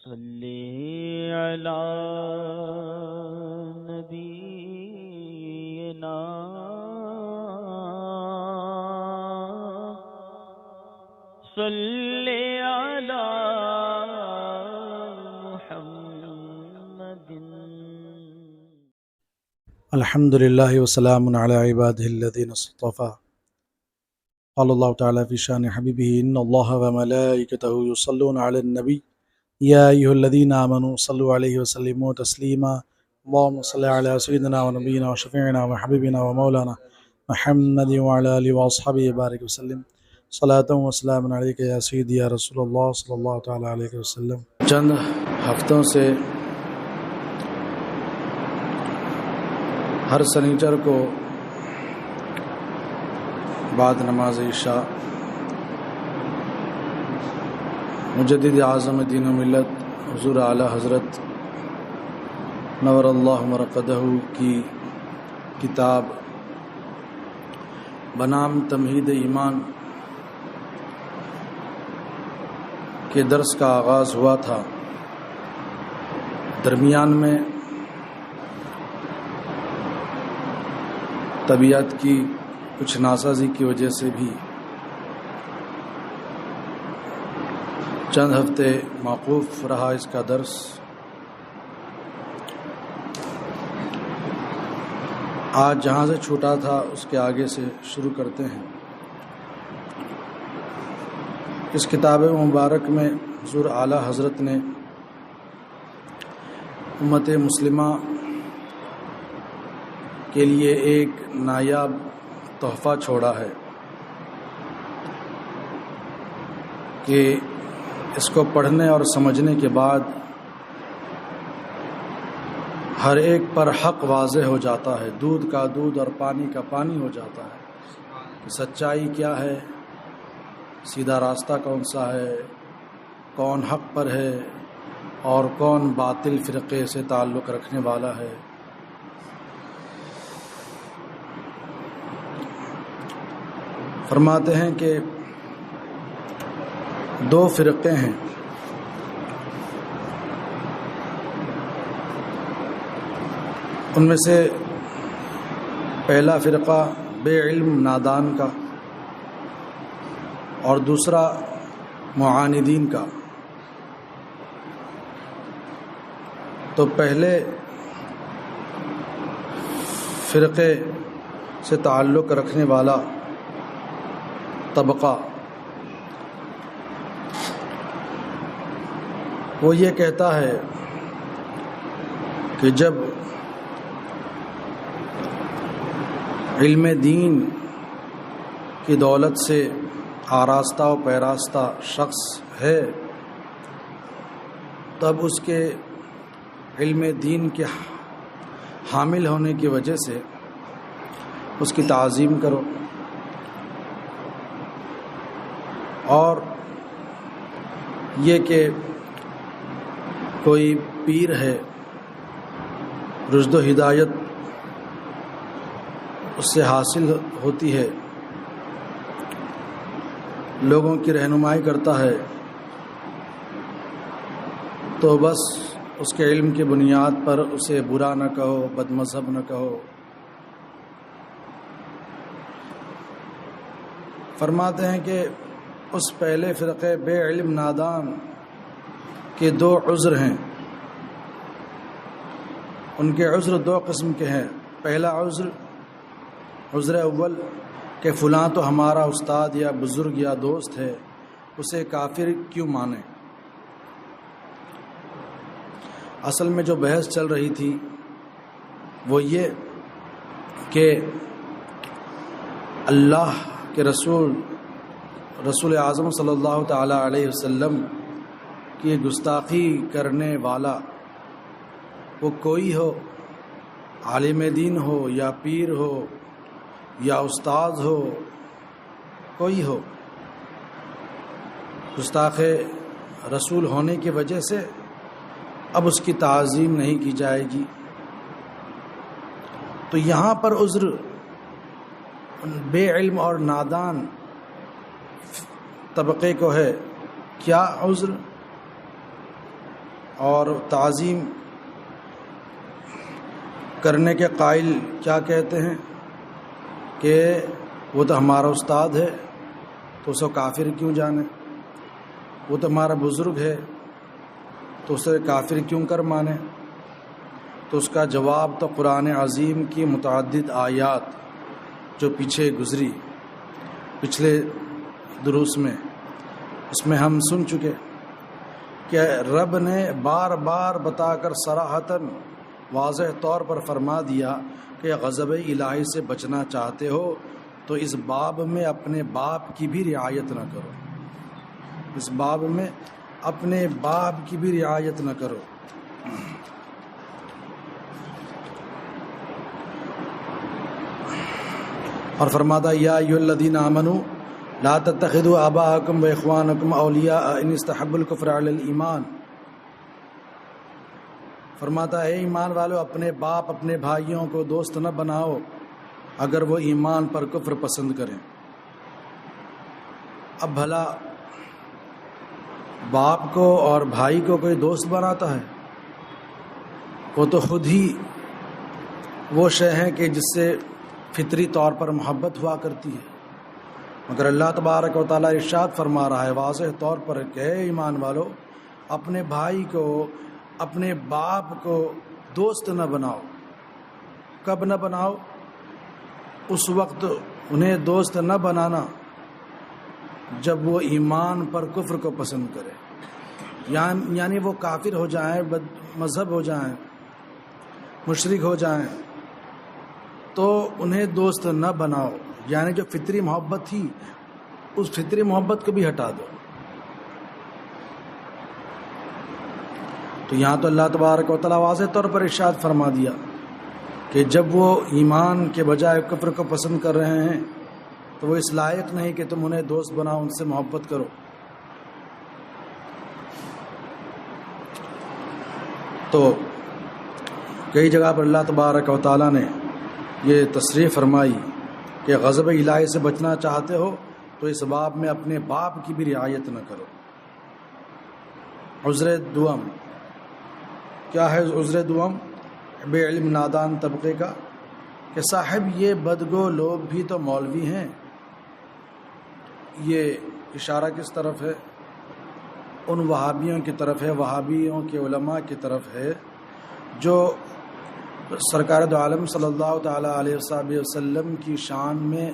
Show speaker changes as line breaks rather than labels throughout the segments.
صلی علی نبینا صلی علی محمد.
الحمد للہ وسلام علی عبادہ الذین اصطفى. قال اللہ تعالی فی شان حبیبہ ان اللہ وملائکتہ یصلون علی النبی یا ایھا الذین آمنوا صلوا علیہ وسلموا تسلیما. اللہم صل علی سیدنا ونبینا وشفیعنا وحبیبنا ومولانا محمد وعلی آلہ واصحابہ بارک وسلم. صلاۃ و سلام علیک یا سیدی یا رسول اللہ صلی اللہ تعالی علیہ وسلم. چند ہفتوں سے ہر سنیچر کو بعد نماز عشاء مجدد اعظم دین و ملت حضور اعلیٰ حضرت نور اللہ مرقدہ کی کتاب بنام تمہید ایمان کے درس کا آغاز ہوا تھا. درمیان میں طبیعت کی کچھ ناسازی کی وجہ سے بھی چند ہفتے موقوف رہا اس کا درس. آج جہاں سے چھوٹا تھا اس کے آگے سے شروع کرتے ہیں. اس کتاب مبارک میں حضور اعلیٰ حضرت نے امت مسلمہ کے لیے ایک نایاب تحفہ چھوڑا ہے کہ اس کو پڑھنے اور سمجھنے کے بعد ہر ایک پر حق واضح ہو جاتا ہے. دودھ کا دودھ اور پانی کا پانی ہو جاتا ہے کہ سچائی کیا ہے، سیدھا راستہ کون سا ہے، کون حق پر ہے اور کون باطل فرقے سے تعلق رکھنے والا ہے. فرماتے ہیں کہ دو فرقے ہیں. ان میں سے پہلا فرقہ بے علم نادان کا اور دوسرا معاندین کا. تو پہلے فرقے سے تعلق رکھنے والا طبقہ وہ یہ کہتا ہے کہ جب علم دین کی دولت سے آراستہ و پیراستہ شخص ہے تب اس کے علم دین کے حامل ہونے کی وجہ سے اس کی تعظیم کرو، اور یہ کہ کوئی پیر ہے رشد و ہدایت اس سے حاصل ہوتی ہے، لوگوں کی رہنمائی کرتا ہے، تو بس اس کے علم کی بنیاد پر اسے برا نہ کہو، بد مذہب نہ کہو. فرماتے ہیں کہ اس پہلے فرقے بے علم نادان کے دو عذر ہیں. ان کے عذر دو قسم کے ہیں. پہلا عذر اول کہ فلاں تو ہمارا استاد یا بزرگ یا دوست ہے، اسے کافر کیوں مانے. اصل میں جو بحث چل رہی تھی وہ یہ کہ اللہ کے رسول اعظم صلی اللہ تعالی علیہ وسلم کی گستاخی کرنے والا وہ کوئی ہو، عالم دین ہو یا پیر ہو یا استاد ہو، کوئی ہو، گستاخ رسول ہونے کی وجہ سے اب اس کی تعظیم نہیں کی جائے گی. تو یہاں پر عذر بے علم اور نادان طبقے کو ہے. کیا عذر؟ اور تعظیم کرنے کے قائل کیا کہتے ہیں کہ وہ تو ہمارا استاد ہے تو اسے کافر کیوں جانے، وہ تو ہمارا بزرگ ہے تو اسے کافر کیوں کر مانے؟ تو اس کا جواب تو قرآن عظیم کی متعدد آیات جو پیچھے گزری پچھلے دروس میں، اس میں ہم سن چکے کہ رب نے بار بار بتا کر صراحتاً واضح طور پر فرما دیا کہ غضب الہی سے بچنا چاہتے ہو تو اس باب میں اپنے باپ کی بھی رعایت نہ کرو، اس باب میں اپنے باپ کی بھی رعایت نہ کرو۔ اور فرماتا یا ایھا الذین آمنوا لا تتخذوا آباءکم واخوانکم اولیاء ان استحبوا الکفر علی الایمان۔ فرماتا ہے ایمان والو، اپنے باپ اپنے بھائیوں کو دوست نہ بناؤ اگر وہ ایمان پر کفر پسند کریں۔ اب بھلا باپ کو اور بھائی کو کوئی دوست بناتا ہے؟ وہ تو خود ہی وہ شے ہے کہ جس سے فطری طور پر محبت ہوا کرتی ہے، مگر اللہ تبارک و تعالیٰ ارشاد فرما رہا ہے واضح طور پر کہ اے ایمان والو، اپنے بھائی کو اپنے باپ کو دوست نہ بناؤ۔ کب نہ بناؤ؟ اس وقت انہیں دوست نہ بنانا جب وہ ایمان پر کفر کو پسند کرے، یعنی وہ کافر ہو جائیں، بد مذہب ہو جائیں، مشرک ہو جائیں تو انہیں دوست نہ بناؤ، یعنی جو فطری محبت تھی اس فطری محبت کو بھی ہٹا دو۔ تو یہاں تو اللہ تبارک و تعالیٰ واضح طور پر ارشاد فرما دیا کہ جب وہ ایمان کے بجائے کفر کو پسند کر رہے ہیں تو وہ اس لائق نہیں کہ تم انہیں دوست بناؤ، ان سے محبت کرو۔ تو کئی جگہ پر اللہ تبارک و تعالیٰ نے یہ تصریح فرمائی کہ غضب الہی سے بچنا چاہتے ہو تو اس باب میں اپنے باپ کی بھی رعایت نہ کرو۔ عذر دوم کیا ہے؟ عذر دوم بے علم نادان طبقے کا کہ صاحب یہ بدگو لوگ بھی تو مولوی ہیں۔ یہ اشارہ کس طرف ہے؟ ان وہابیوں کی طرف ہے، وہابیوں کے علماء کی طرف ہے جو سرکار دو عالم صلی اللہ تعالیٰ علیہ وسلم کی شان میں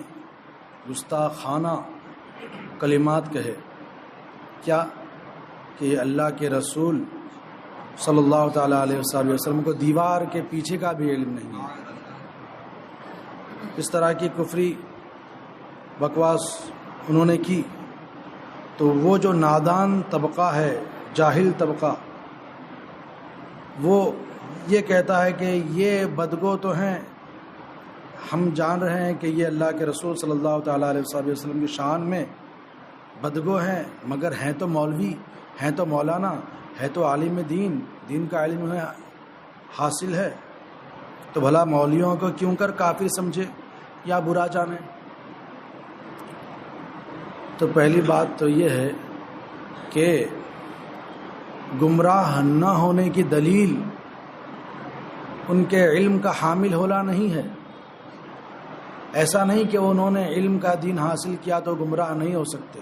گستاخانہ کلمات کہے۔ کیا کہ اللہ کے رسول صلی اللہ تعالیٰ علیہ وسلم کو دیوار کے پیچھے کا بھی علم نہیں ہے۔ اس طرح کی کفری بکواس انہوں نے کی تو وہ جو نادان طبقہ ہے، جاہل طبقہ، وہ یہ کہتا ہے کہ یہ بدگو تو ہیں، ہم جان رہے ہیں کہ یہ اللہ کے رسول صلی اللہ تعالیٰ علیہ وسلم کی شان میں بدگو ہیں، مگر ہیں تو مولوی، ہیں تو مولانا، ہے تو عالم دین، دین کا علم انہیں حاصل ہے، تو بھلا مولویوں کو کیوں کر کافر سمجھے یا برا جانے؟ تو پہلی بات تو یہ ہے کہ گمراہ نہ ہونے کی دلیل ان کے علم کا حامل ہونا نہیں ہے۔ ایسا نہیں کہ انہوں نے علم کا دین حاصل کیا تو گمراہ نہیں ہو سکتے۔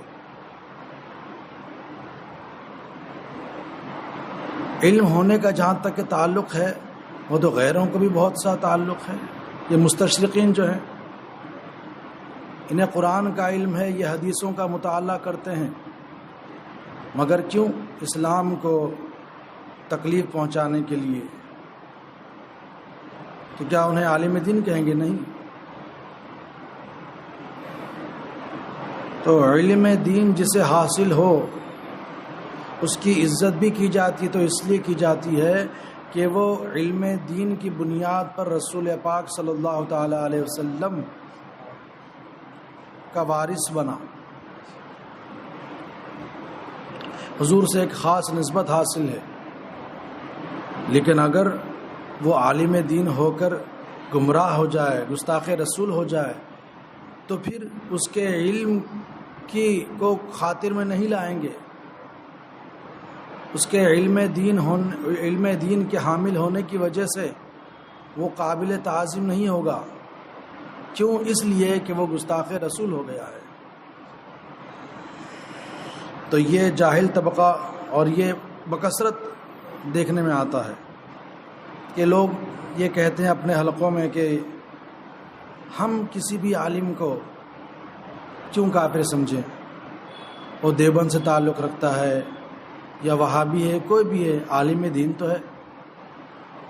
علم ہونے کا جہاں تک کہ تعلق ہے وہ تو غیروں کو بھی بہت سا تعلق ہے۔ یہ مستشرقین جو ہیں انہیں قرآن کا علم ہے، یہ حدیثوں کا مطالعہ کرتے ہیں، مگر کیوں؟ اسلام کو تکلیف پہنچانے کے لیے۔ تو کیا انہیں عالم دین کہیں گے؟ نہیں۔ تو علم دین جسے حاصل ہو اس کی عزت بھی کی جاتی ہے، تو اس لیے کی جاتی ہے کہ وہ علم دین کی بنیاد پر رسول پاک صلی اللہ تعالیٰ علیہ وسلم کا وارث بنا، حضور سے ایک خاص نسبت حاصل ہے۔ لیکن اگر وہ عالم دین ہو کر گمراہ ہو جائے، گستاخ رسول ہو جائے، تو پھر اس کے علم کی کو خاطر میں نہیں لائیں گے، اس کے علم دین کے حامل ہونے کی وجہ سے وہ قابل تعظیم نہیں ہوگا. کیوں؟ اس لیے کہ وہ گستاخ رسول ہو گیا ہے. تو یہ جاہل طبقہ اور یہ بکثرت دیکھنے میں آتا ہے کہ لوگ یہ کہتے ہیں اپنے حلقوں میں کہ ہم کسی بھی عالم کو کیوں کافر سمجھیں، وہ دیوبند سے تعلق رکھتا ہے یا وہابی ہے، کوئی بھی ہے، عالم دین تو ہے،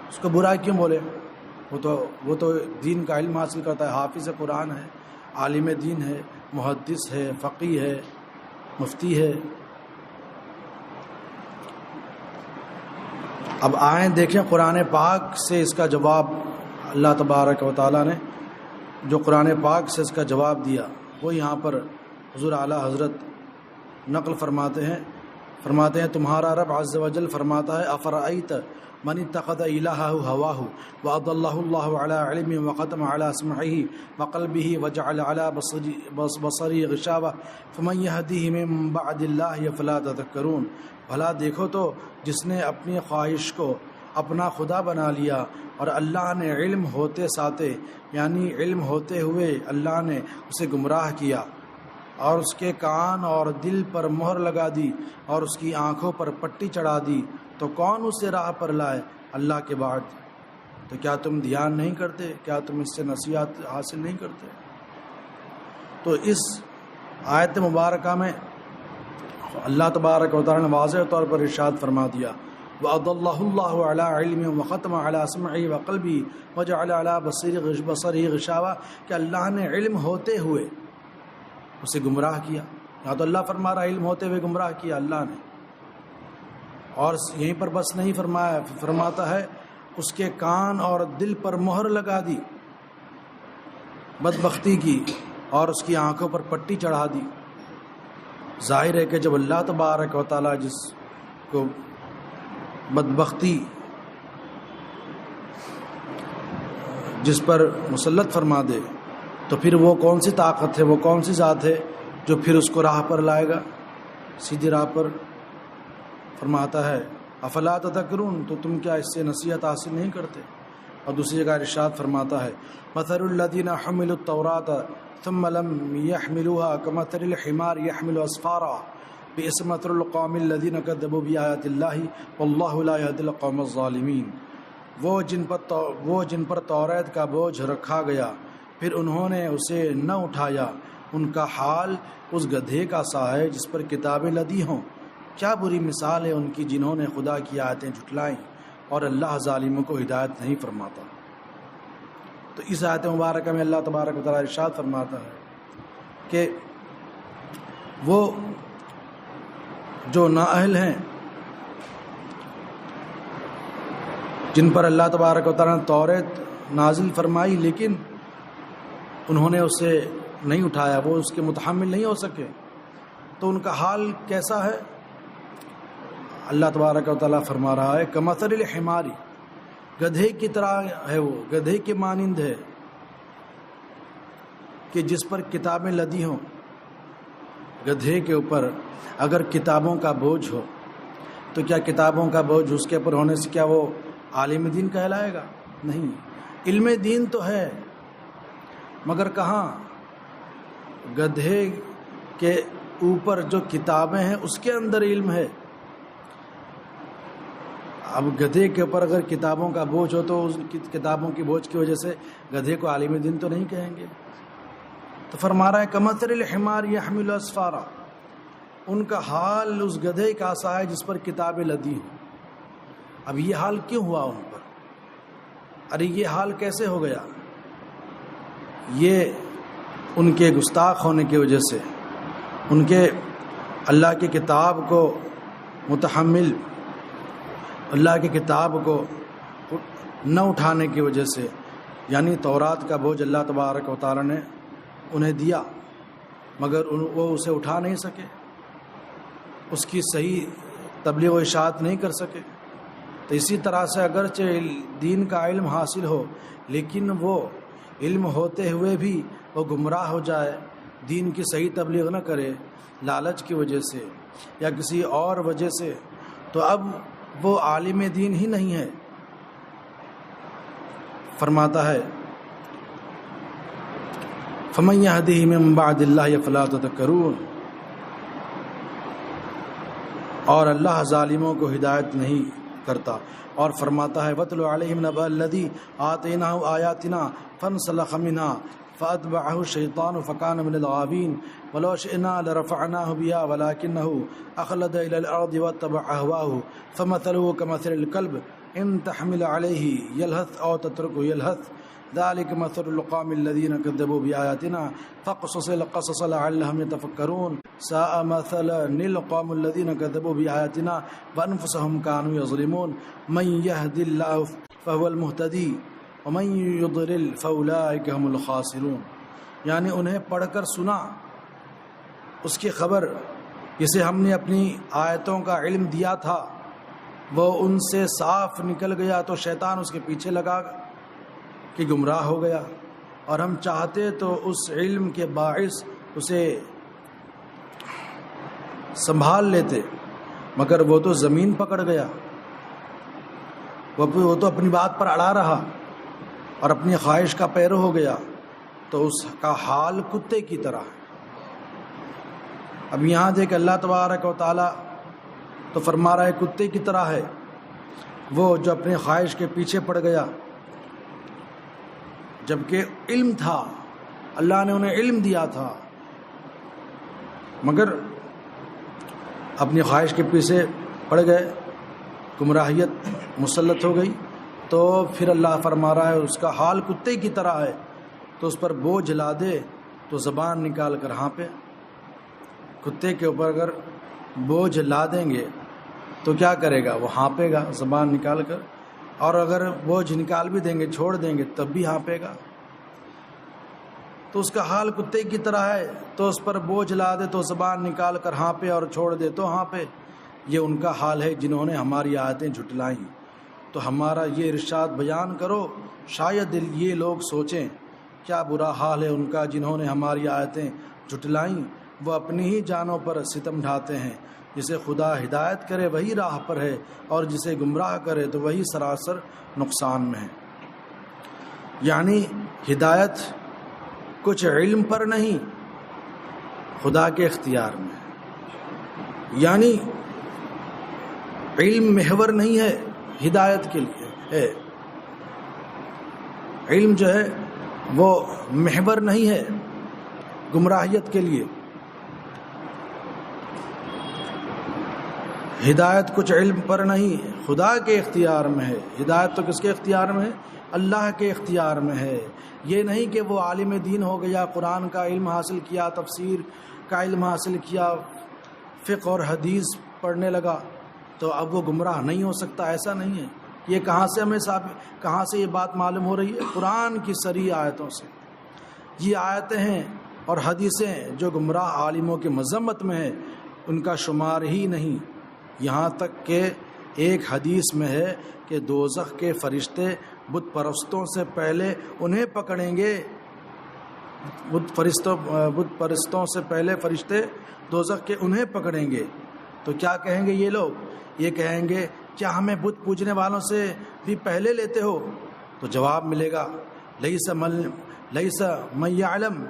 اس کو برا کیوں بولے؟ وہ تو دین کا علم حاصل کرتا ہے، حافظ قرآن ہے، عالم دین ہے، محدث ہے، فقیہ ہے، مفتی ہے. اب آئیں دیکھیں قرآن پاک سے اس کا جواب اللہ تبارک و تعالیٰ نے جو قرآن پاک سے اس کا جواب دیا وہ یہاں پر حضور اعلیٰ حضرت نقل فرماتے ہیں تمہارا رب عز و جل فرماتا ہے افرأیت من اتخذ الہہ ہواہ واضلہ اللہ علی علم وختم علی سمعہ وقلبہ وجعل علی بصری غشاوہ فمن یہدیہ من بعد اللہ فلا تذکرون. بھلا دیکھو تو جس نے اپنی خواہش کو اپنا خدا بنا لیا اور اللہ نے علم ہوتے ساتھے یعنی علم ہوتے ہوئے اللہ نے اسے گمراہ کیا اور اس کے کان اور دل پر مہر لگا دی اور اس کی آنکھوں پر پٹی چڑھا دی، تو کون اسے راہ پر لائے اللہ کے بعد؟ تو کیا تم دھیان نہیں کرتے؟ کیا تم اس سے نصیحت حاصل نہیں کرتے؟ تو اس آیت مبارکہ میں اللہ تبارک و تعالیٰ نے واضح طور پر ارشاد فرما دیا وَأَضَلَّهُ اللَّهُ عَلَىٰ عِلْمٍ وَخَتَمَ عَلَىٰ سَمْعِهِ وَقَلْبِهِ وَجَعَلَ عَلَىٰ بَصَرِهِ غِشَاوَةً کہ اللہ نے علم ہوتے ہوئے اسے گمراہ کیا. یہاں تو اللہ فرما رہا علم ہوتے ہوئے گمراہ کیا اللہ نے، اور یہیں پر بس نہیں فرمایا، فرماتا ہے اس کے کان اور دل پر مہر لگا دی بدبختی کی اور اس کی آنکھوں پر پٹی چڑھا دی. ظاہر ہے کہ جب اللہ تبارک و تعالیٰ جس کو بدبختی جس پر مسلط فرما دے تو پھر وہ کون سی طاقت ہے، وہ کون سی ذات ہے جو پھر اس کو راہ پر لائے گا، سیدھی راہ پر. فرماتا ہے افلا تذکرون، تو تم کیا اس سے نصیحت حاصل نہیں کرتے؟ اور دوسری جگہ ارشاد فرماتا ہے مثل الذین حملوا التوراۃ ثم لم يحملوها كمثل الحمار يحمل اسفارا بئس مثل القوم الذين كذبوا بآيات الله والله لا يهدي القوم الظالمين. وہ جن پر توریت کا بوجھ رکھا گیا پھر انہوں نے اسے نہ اٹھایا، ان کا حال اس گدھے کا سا ہے جس پر کتابیں لدی ہوں. کیا بری مثال ہے ان کی جنہوں نے خدا کی آیتیں جھٹلائیں اور اللہ ظالموں کو ہدایت نہیں فرماتا. تو اس آیت مبارکہ میں اللہ تبارک و تعالیٰ ارشاد فرماتا ہے کہ وہ جو نااہل ہیں جن پر اللہ تبارک و تعالیٰ نے توریت نازل فرمائی لیکن انہوں نے اسے نہیں اٹھایا، وہ اس کے متحمل نہیں ہو سکے، تو ان کا حال کیسا ہے؟ اللہ تبارک و تعالیٰ فرما رہا ہے کمثل الحماری، گدھے کی طرح ہے، وہ گدھے کے مانند ہے کہ جس پر کتابیں لدی ہوں. گدھے کے اوپر اگر کتابوں کا بوجھ ہو تو کیا کتابوں کا بوجھ اس کے اوپر ہونے سے کیا وہ عالم دین کہلائے گا؟ نہیں. علم دین تو ہے مگر کہاں؟ گدھے کے اوپر جو کتابیں ہیں اس کے اندر علم ہے. اب گدھے کے اوپر اگر کتابوں کا بوجھ ہو تو اس کتابوں کی بوجھ کی وجہ سے گدھے کو عالم دین تو نہیں کہیں گے. تو فرما رہا ہے کمثل الحمار یحمل اسفارا، ان کا حال اس گدھے کا سا ہے جس پر کتابیں لدی ہوں. اب یہ حال کیوں ہوا ان پر؟ ارے یہ حال کیسے ہو گیا؟ یہ ان کے گستاخ ہونے کی وجہ سے، ان کے اللہ کی کتاب کو متحمل، اللہ کی کتاب کو نہ اٹھانے کی وجہ سے، یعنی تورات کا بوجھ اللہ تبارک و تعالیٰ نے انہیں دیا مگر وہ اسے اٹھا نہیں سکے، اس کی صحیح تبلیغ و اشاعت نہیں کر سکے. تو اسی طرح سے اگرچہ دین کا علم حاصل ہو لیکن وہ علم ہوتے ہوئے بھی وہ گمراہ ہو جائے، دین کی صحیح تبلیغ نہ کرے، لالچ کی وجہ سے یا کسی اور وجہ سے، تو اب وہ عالم دین ہی نہیں ہے۔ فرماتا ہے فَمَن يَهْدِهِ مِن بَعْدِ اللَّهِ فَلَا تَذَكَّرُونَ، اور اللہ ظالموں کو ہدایت نہیں کرتا۔ اور فرماتا ہے وَاتْلُ عَلَيْهِمْ نَبَأَ الَّذِي آتَيْنَاهُ آيَاتِنَا فَانسَلَخَ مِنْهَا فَأَتْبَعَهُ الشَّيْطَانُ فَكَانَ مِنَ الْغَاوِينَ وَلَوْ شِئْنَا لَرَفَعْنَاهُ بِهَا وَلَكِنَّهُ أَخْلَدَ إِلَى الْأَرْضِ وَاتَّبَعَ هَوَاهُ فَمَثَلُهُ كَمَثَلِ الْكَلْبِ إِن تَحْمِلْ عَلَيْهِ يَلْهَثْ أَوْ تَتْرُكْهُ يَلْهَث ذلك مثل القوم الذين كذبوا بآياتنا فاقصص القصص لعلهم يتفكرون ساء مثلا القوم الذين كذبوا بآياتنا وأنفسهم كانوا يظلمون من يهد الله فهو المهتدي ومن يضلل فأولئك هم الخاسرون۔ یعنی انہیں پڑھ کر سنا اس کی خبر جسے ہم نے اپنی آیتوں کا علم دیا تھا، وہ ان سے صاف نکل گیا تو شیطان اس کے پیچھے لگا کہ گمراہ ہو گیا، اور ہم چاہتے تو اس علم کے باعث اسے سنبھال لیتے، مگر وہ تو زمین پکڑ گیا، وہ تو اپنی بات پر اڑا رہا اور اپنی خواہش کا پیرو ہو گیا، تو اس کا حال کتے کی طرح ہے۔ اب یہاں دیکھ اللہ تبارک و تعالیٰ تو فرما رہا ہے کتے کی طرح ہے وہ جو اپنی خواہش کے پیچھے پڑ گیا، جبکہ علم تھا، اللہ نے انہیں علم دیا تھا، مگر اپنی خواہش کے پیچھے پڑ گئے، گمراہیت مسلط ہو گئی، تو پھر اللہ فرما رہا ہے اس کا حال کتے کی طرح ہے، تو اس پر بوجھ لا دے تو زبان نکال کر ہانپے۔ کتے کے اوپر اگر بوجھ لا دیں گے تو کیا کرے گا؟ وہ ہانپے گا زبان نکال کر، اور اگر بوجھ نکال بھی دیں گے، چھوڑ دیں گے، تب بھی ہانپے گا۔ تو اس کا حال کتے کی طرح ہے، تو اس پر بوجھ لا دے تو زبان نکال کر ہانپے اور چھوڑ دے تو ہانپے۔ یہ ان کا حال ہے جنہوں نے ہماری آیتیں جھٹلائیں۔ تو ہمارا یہ ارشاد بیان کرو، شاید یہ لوگ سوچیں کیا برا حال ہے ان کا جنہوں نے ہماری آیتیں جھٹلائیں۔ وہ اپنی ہی جانوں پر ستم ڈھاتے ہیں، جسے خدا ہدایت کرے وہی راہ پر ہے، اور جسے گمراہ کرے تو وہی سراسر نقصان میں ہے۔ یعنی ہدایت کچھ علم پر نہیں، خدا کے اختیار میں ہے۔ یعنی علم محور نہیں ہے ہدایت کے لیے ہے، علم جو ہے وہ محور نہیں ہے گمراہیت کے لیے۔ ہدایت کچھ علم پر نہیں، خدا کے اختیار میں ہے۔ ہدایت تو کس کے اختیار میں ہے؟ اللہ کے اختیار میں ہے۔ یہ نہیں کہ وہ عالم دین ہو گیا، قرآن کا علم حاصل کیا، تفسیر کا علم حاصل کیا، فقہ اور حدیث پڑھنے لگا تو اب وہ گمراہ نہیں ہو سکتا، ایسا نہیں ہے۔ یہ کہاں سے یہ بات معلوم ہو رہی ہے؟ قرآن کی صریح آیتوں سے۔ یہ آیتیں ہیں اور حدیثیں جو گمراہ عالموں کی مذمت میں ہیں، ان کا شمار ہی نہیں۔ یہاں تک کہ ایک حدیث میں ہے کہ دوزخ کے فرشتے بت پرستوں سے پہلے انہیں پکڑیں گے، بت پرستوں سے پہلے فرشتے دوزخ کے انہیں پکڑیں گے۔ تو کیا کہیں گے یہ لوگ؟ یہ کہیں گے کیا ہمیں بت پوجنے والوں سے بھی پہلے لیتے ہو؟ تو جواب ملے گا لیس من یعلم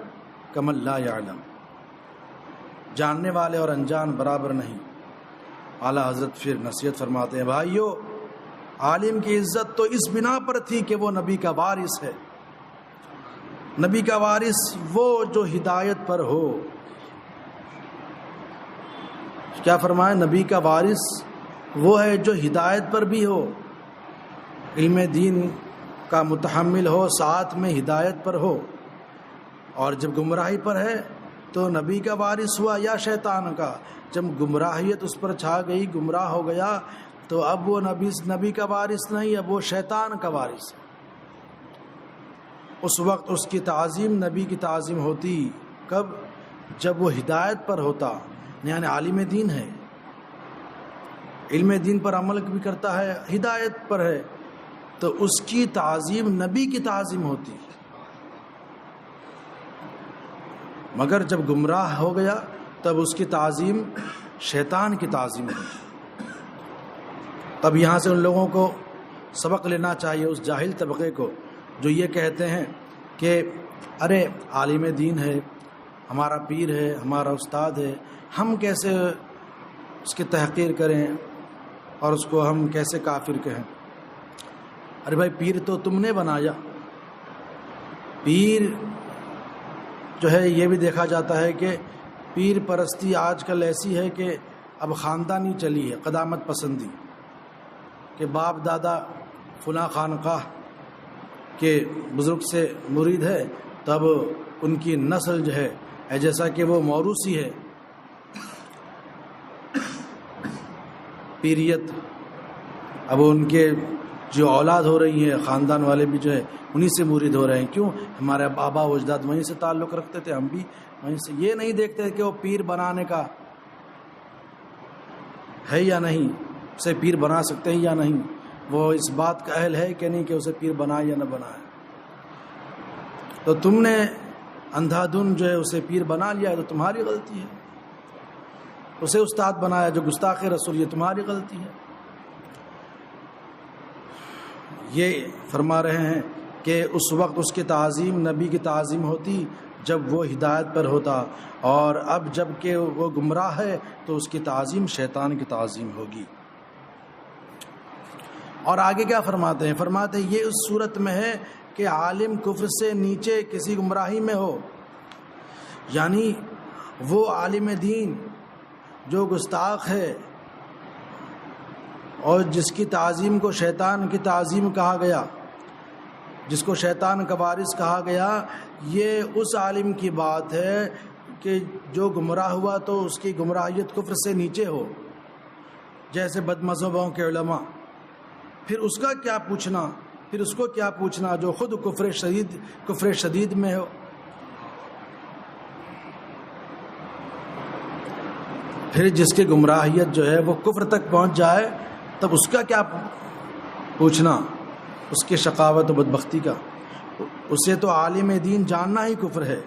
کمن لا یعلم، جاننے والے اور انجان برابر نہیں۔ اعلیٰ حضرت پھر نصیحت فرماتے ہیں، بھائیو عالم کی عزت تو اس بنا پر تھی کہ وہ نبی کا وارث ہے۔ نبی کا وارث وہ جو ہدایت پر ہو۔ کیا فرمائے؟ نبی کا وارث وہ ہے جو ہدایت پر بھی ہو، علم دین کا متحمل ہو، ساتھ میں ہدایت پر ہو۔ اور جب گمراہی پر ہے تو نبی کا وارث ہوا یا شیطان کا؟ جب گمراہیت اس پر چھا گئی، گمراہ ہو گیا، تو اب وہ نبی کا وارث نہیں، اب وہ شیطان کا وارث ہے۔ اس وقت اس کی تعظیم نبی کی تعظیم ہوتی کب؟ جب وہ ہدایت پر ہوتا، یعنی عالم دین ہے، علم دین پر عمل بھی کرتا ہے، ہدایت پر ہے، تو اس کی تعظیم نبی کی تعظیم ہوتی۔ مگر جب گمراہ ہو گیا تب اس کی تعظیم شیطان کی تعظیم ہوتی۔ تب یہاں سے ان لوگوں کو سبق لینا چاہیے، اس جاہل طبقے کو جو یہ کہتے ہیں کہ ارے عالم دین ہے، ہمارا پیر ہے، ہمارا استاد ہے، ہم کیسے اس کی تحقیر کریں اور اس کو ہم کیسے کافر کہیں؟ ارے بھائی پیر تو تم نے بنایا. پیر جو ہے یہ بھی دیکھا جاتا ہے کہ پیر پرستی آج کل ایسی ہے کہ اب خاندانی چلی ہے، قدامت پسندی، کہ باپ دادا فلاں خانقاہ کے بزرگ سے مرید ہے، تب ان کی نسل جو ہے جیسا کہ وہ موروثی ہے پیریت، اب ان کے جو اولاد ہو رہی ہے خاندان والے بھی جو ہے انہی سے مرید ہو رہے ہیں. کیوں؟ ہمارے آبا و اجداد وہیں سے تعلق رکھتے تھے، ہم بھی وہیں سے. یہ نہیں دیکھتے کہ وہ پیر بنانے کا ہے یا نہیں، اسے پیر بنا سکتے ہیں یا نہیں، وہ اس بات کا اہل ہے کہ نہیں کہ اسے پیر بنائے یا نہ بنائے. تو تم نے اندھا دھن جو ہے اسے پیر بنا لیا ہے تو تمہاری غلطی ہے. اسے استاد بنایا جو گستاخ رسول، یہ تمہاری غلطی ہے. یہ فرما رہے ہیں کہ اس وقت اس کی تعظیم نبی کی تعظیم ہوتی جب وہ ہدایت پر ہوتا، اور اب جب کہ وہ گمراہ ہے تو اس کی تعظیم شیطان کی تعظیم ہوگی. اور آگے کیا فرماتے ہیں؟ فرماتے ہیں یہ اس صورت میں ہے کہ عالم کفر سے نیچے کسی گمراہی میں ہو، یعنی وہ عالم دین جو گستاخ ہے اور جس کی تعظیم کو شیطان کی تعظیم کہا گیا، جس کو شیطان کا وارث کہا گیا، یہ اس عالم کی بات ہے کہ جو گمراہ ہوا تو اس کی گمراہیت کفر سے نیچے ہو، جیسے بد مذہبوں کے علماء. پھر اس کا کیا پوچھنا، پھر اس کو کیا پوچھنا جو خود کفر شدید میں ہو. پھر جس کی گمراہیت جو ہے وہ کفر تک پہنچ جائے تب اس کا کیا پوچھنا، اس کی شقاوت و بدبختی کا. اسے تو عالم دین جاننا ہی کفر ہے،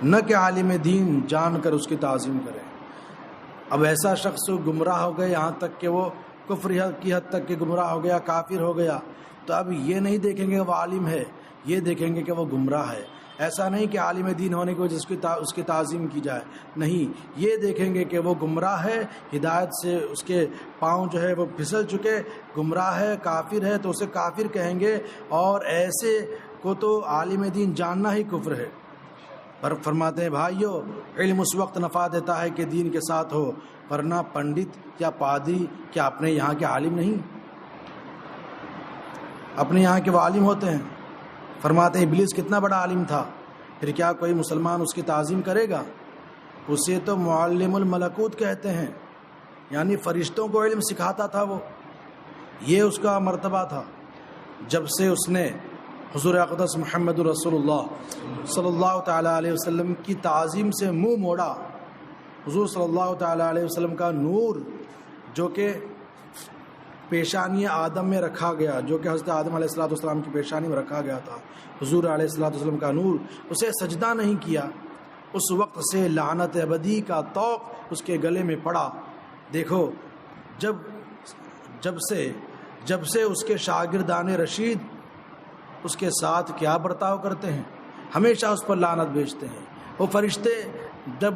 نہ کہ عالم دین جان کر اس کی تعظیم کرے. اب ایسا شخص گمراہ ہو گیا یہاں تک کہ وہ کفر کی حد تک کہ گمراہ ہو گیا، کافر ہو گیا، تو اب یہ نہیں دیکھیں گے وہ عالم ہے، یہ دیکھیں گے کہ وہ گمراہ ہے. ایسا نہیں کہ عالم دین ہونے کی وجہ سے اس کی تعظیم کی جائے، نہیں، یہ دیکھیں گے کہ وہ گمراہ ہے، ہدایت سے اس کے پاؤں جو ہے وہ پھسل چکے، گمراہ ہے، کافر ہے، تو اسے کافر کہیں گے. اور ایسے کو تو عالم دین جاننا ہی کفر ہے. پر فرماتے ہیں بھائیو، علم اس وقت نفع دیتا ہے کہ دین کے ساتھ ہو، ورنہ پنڈت یا پادری کیا اپنے یہاں کے عالم نہیں؟ اپنے یہاں کے وہ عالم ہوتے ہیں. فرماتے ہیں ابلیس کتنا بڑا عالم تھا، پھر کیا کوئی مسلمان اس کی تعظیم کرے گا؟ اسے تو معلم الملکوت کہتے ہیں، یعنی فرشتوں کو علم سکھاتا تھا وہ، یہ اس کا مرتبہ تھا. جب سے اس نے حضور اقدس محمد رسول اللہ صلی اللہ تعالیٰ علیہ وسلم کی تعظیم سے منہ موڑا، حضور صلی اللہ تعالیٰ علیہ وسلم کا نور جو کہ پیشانی آدم میں رکھا گیا، جو کہ حضرت آدم علیہ السلام کی پیشانی میں رکھا گیا تھا، حضور علیہ السلام کا نور، اسے سجدہ نہیں کیا. اس وقت سے لعنت ابدی کا طوق اس کے گلے میں پڑا. دیکھو جب سے اس کے شاگردان رشید اس کے ساتھ کیا برتاؤ کرتے ہیں، ہمیشہ اس پر لعنت بھیجتے ہیں. وہ فرشتے جب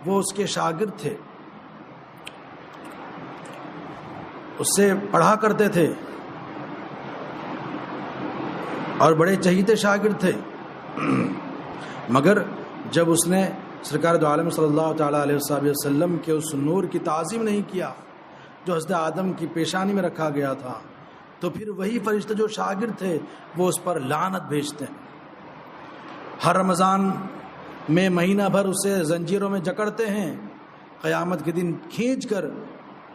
وہ اس کے شاگرد تھے، اس سے پڑھا کرتے تھے اور بڑے چہیتے شاگرد تھے، مگر جب اس نے سرکار دو عالم صلی اللہ تعالیٰ علیہ وسلم کے اس نور کی تعظیم نہیں کیا جو حضرت آدم کی پیشانی میں رکھا گیا تھا، تو پھر وہی فرشتے جو شاگرد تھے وہ اس پر لعنت بھیجتے ہیں. ہر رمضان میں مہینہ بھر اسے زنجیروں میں جکڑتے ہیں، قیامت کے دن کھینچ کر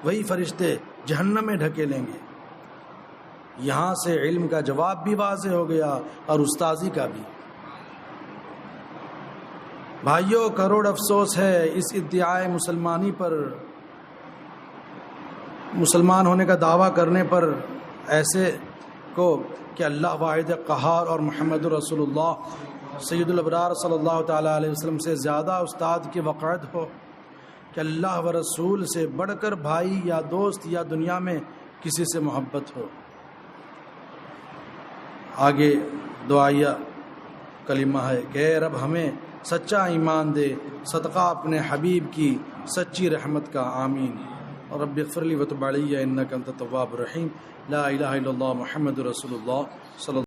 وہی فرشتے جہنم میں ڈھکیلیں گے. یہاں سے علم کا جواب بھی واضح ہو گیا اور استاذی کا بھی. بھائیو، کروڑ افسوس ہے اس ادعائے مسلمانی پر، مسلمان ہونے کا دعویٰ کرنے پر ایسے کو کہ اللہ واحد قہار اور محمد رسول اللہ سید الابرار صلی اللہ تعالیٰ علیہ وسلم سے زیادہ استاد کی وقعت ہو، کہ اللہ و رسول سے بڑھ کر بھائی یا دوست یا دنیا میں کسی سے محبت ہو۔ آگے دعائیہ کلمہ ہے کہ اے رب ہمیں سچا ایمان دے صدقہ اپنے حبیب کی سچی رحمت کا، آمین۔ اور رب اغفر لی وتب علی انک انت التواب الرحیم۔ لا الہ الا اللہ محمد رسول اللہ صلی اللہ